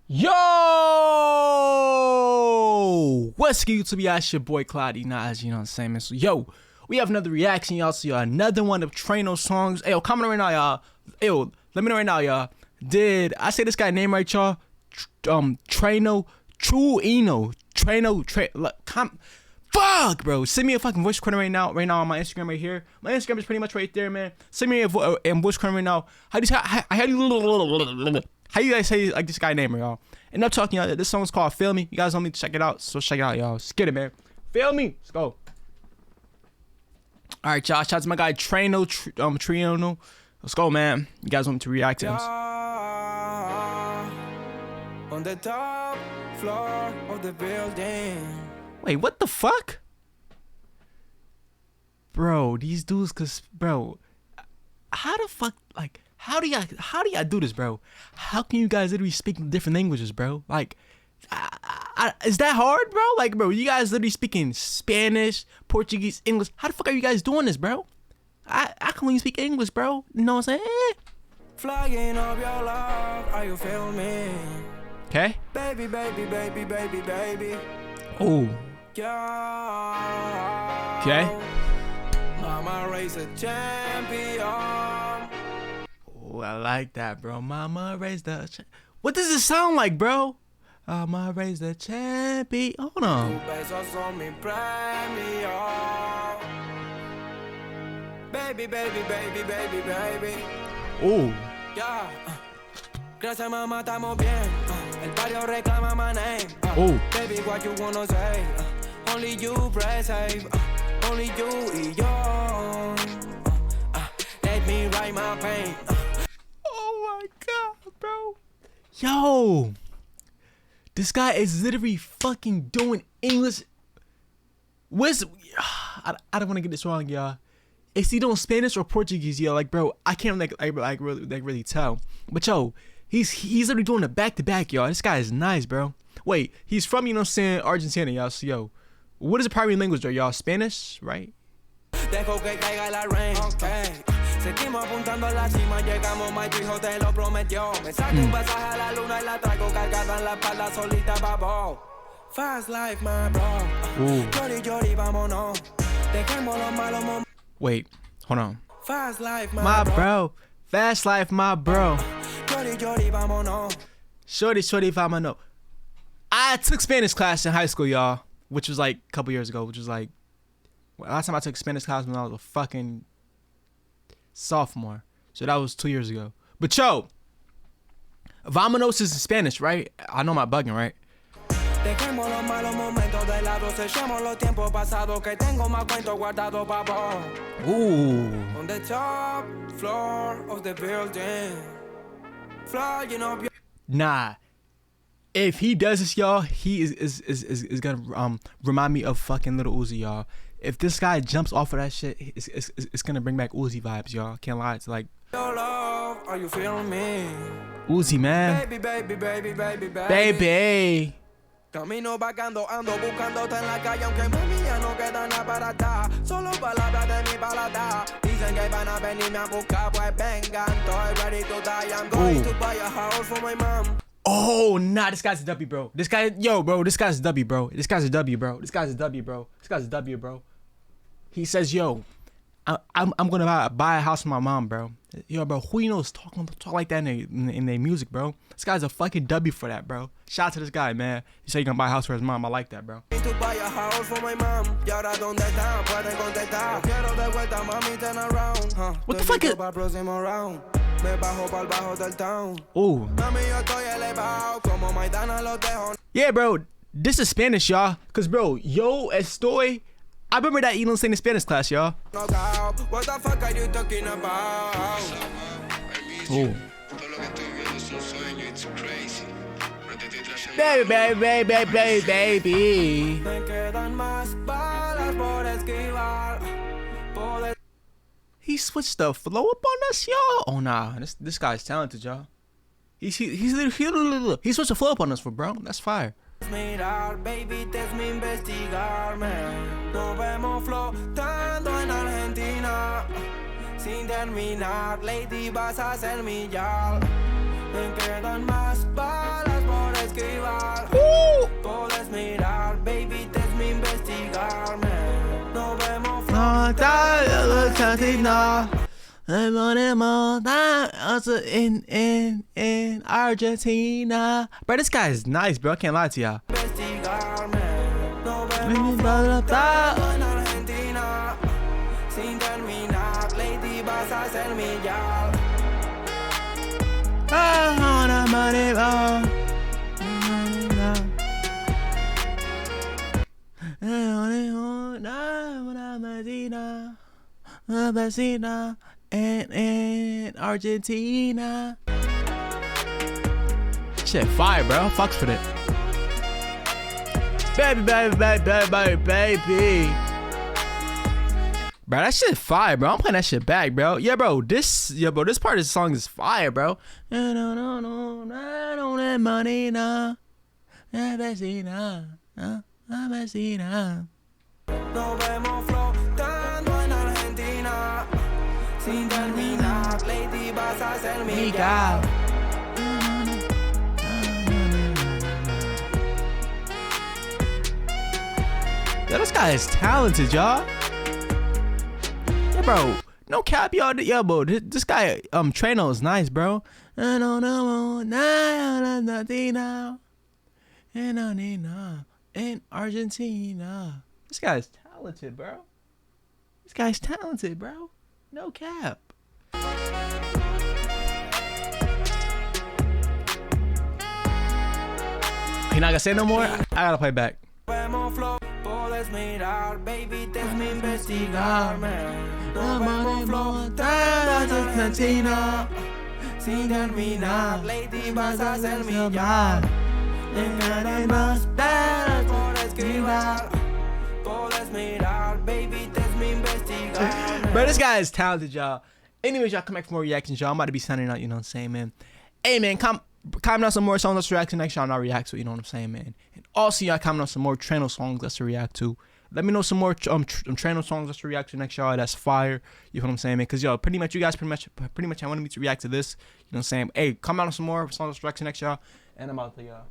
Yo, what's good YouTube? Yeah, it's your boy Clouty. Nah, as you know what I'm saying, man. So yo, we have another reaction, y'all. So another one of Trueno songs. Ayo, comment right now, y'all. Ayo, let me know right now, y'all. Did I say this guy's name right, y'all? Trueno. Fuck, bro. Send me a fucking voice recording right now on my Instagram right here. My Instagram is pretty much right there, man. Send me a voice recording right now. How do you guys say like this guy's name, y'all? And I'm talking, y'all. This song's called "Feel Me." You guys want me to check it out? So check it out, y'all. Let's get it, man. Feel me. Let's go. All right, y'all. Shout out to my guy Trueno. Let's go, man. You guys want me to react to him? On the top floor of the building. Wait, what the fuck? Bro, these dudes, bro, how the fuck, like, how do y'all do this, bro? How can you guys literally speak different languages, bro? Like, is that hard, bro? Like, bro, you guys literally speaking Spanish, Portuguese, English. How the fuck are you guys doing this, bro? I can only speak English, bro. You know what I'm saying? Flying of your love, are you feel me? Okay. Baby, baby, baby, baby, baby. Oh. Yeah. Okay. Mama raised a champion. Oh, I like that, bro. Mama raised the what does it sound like, bro? Mama raised the champion. Hold on. Baby, baby, baby, baby, baby. Oh. Yeah. Gracias, mamá, estamos bien. El barrio reclama my name. Oh. Baby, what you wanna say? Only you press save. Only you y yo. Let me write my pain. Oh my god, bro. Yo. This guy is literally fucking doing English. I don't want to get this wrong, y'all. Is he doing Spanish or Portuguese, yo? Like, bro, I can't really tell. But yo, he's literally doing it back to back, y'all. This guy is nice, bro. Wait, he's from, you know what I'm saying, Argentina, y'all. So yo, what is the primary language there, y'all? Spanish, right? Dejo que caiga la rain, okay. Seguimos apuntando a la cima, llegamos, my hijo te lo prometió. Me saco un pasaje a la luna y la traigo cargada en la espalda solita, babo. Fast life, my bro. Llori, llori, vámonos. Dejemos los malos momentos. Wait, hold on. Fast life, my bro. Fast life, my bro. Llori, llori, vámonos. Shorty, shorty, vámonos. I took Spanish class in high school, y'all, which was like a couple years ago, which was like, last time I took Spanish class when I was a fucking sophomore. So that was 2 years ago. But yo, vámonos is in Spanish, right? I know my bugging, right? Dejemos los malos momentos de lado, sellemos los tiempos pasados que tengo más cuentos guardados, babo. Ooh. On the top floor of the building. Flying up your... Nah. If he does this, y'all, he is gonna remind me of fucking Little Uzi, y'all. If this guy jumps off of that shit, it's gonna bring back Uzi vibes, y'all. Can't lie, it's like your love, are you feeling me? Uzi, man. Baby, baby, baby, baby, baby. Baby. Camino vagando, ando buscándote en la calle, aunque mami ya no queda nada para atrás. Solo palabras de mi paladar. Dicen que van a venirme a buscar, pues vengan. Estoy ready to die. I'm going to buy a house for my mom. Oh, nah, this guy's a W, bro. This guy, yo, bro, this guy's a W, bro. This guy's a W, bro. This guy's a W, bro. This guy's a W, bro. He says, yo, I'm gonna buy a house for my mom, bro. Yo, bro, who you know is talk like that in their music, bro? This guy's a fucking W for that, bro. Shout out to this guy, man. He said you're gonna buy a house for his mom. I like that, bro. To buy a house for my mom. Y ahora dónde está, pueden contestar. Quiero de vuelta, mami, turn around. What the fuck is? Ooh. Yeah, bro. This is Spanish, y'all. Cause, bro, yo estoy. I remember that you don't say in Spanish class, y'all. What the fuck are you talking about? Ooh. Baby, baby, baby, baby, baby. He switched the flow up on us, y'all. Oh nah, this guy's talented, y'all. He switched the flow up on us, for bro. That's fire. Mirar, baby, te es mi investigarme. Nos vemos flotando en Argentina. Sin terminar, lady, vas a ser mi yal. Me quedan más balas por Argentina. I'm on him all time. Also in Argentina. Bro, this guy is nice, bro. I can't lie to y'all. Argentina and Argentina. Shit, fire, bro. Fucks for it. Baby, baby, baby, baby, baby. Bro, that shit fire, bro. I'm playing that shit back, bro. Yeah, bro. This part of the song is fire, bro. I don't have money now. Argentina. Argentina. Nos vemos flotando en Argentina. Sin terminar, Lady, vas a ser mi gal. Yo, this guy is talented, y'all. Yeah, bro. No cap, y'all. Yo, bro. This guy, Trueno is nice, bro. I don't know, in Argentina. This guy's talented, bro. This guy's talented, bro. No cap. He not gonna say no more? I gotta play back. Puedes mirar, baby, déjame investigarme. Nos vemos flotando en Argentina. Sin terminar, Lady, vas a ser mi gal. Dejaré más por escribir. Puedes mirar, baby, déjame investigarme. Bro, this guy is talented, y'all. Anyways, y'all come back for more reactions, y'all. I'm about to be signing out, you know what I'm saying, man. Hey, man, comment on some more songs let's react to next, y'all. I'll react to, you know what I'm saying, man. And also, y'all comment on some more Trueno songs let's react to. Let me know some more Trueno songs let's react to next, y'all. That's fire. You know what I'm saying, man? Because, yo, you guys pretty much I wanted me to react to this. You know what I'm saying? Hey, comment on some more songs let's react to next, y'all. And I'm out to y'all.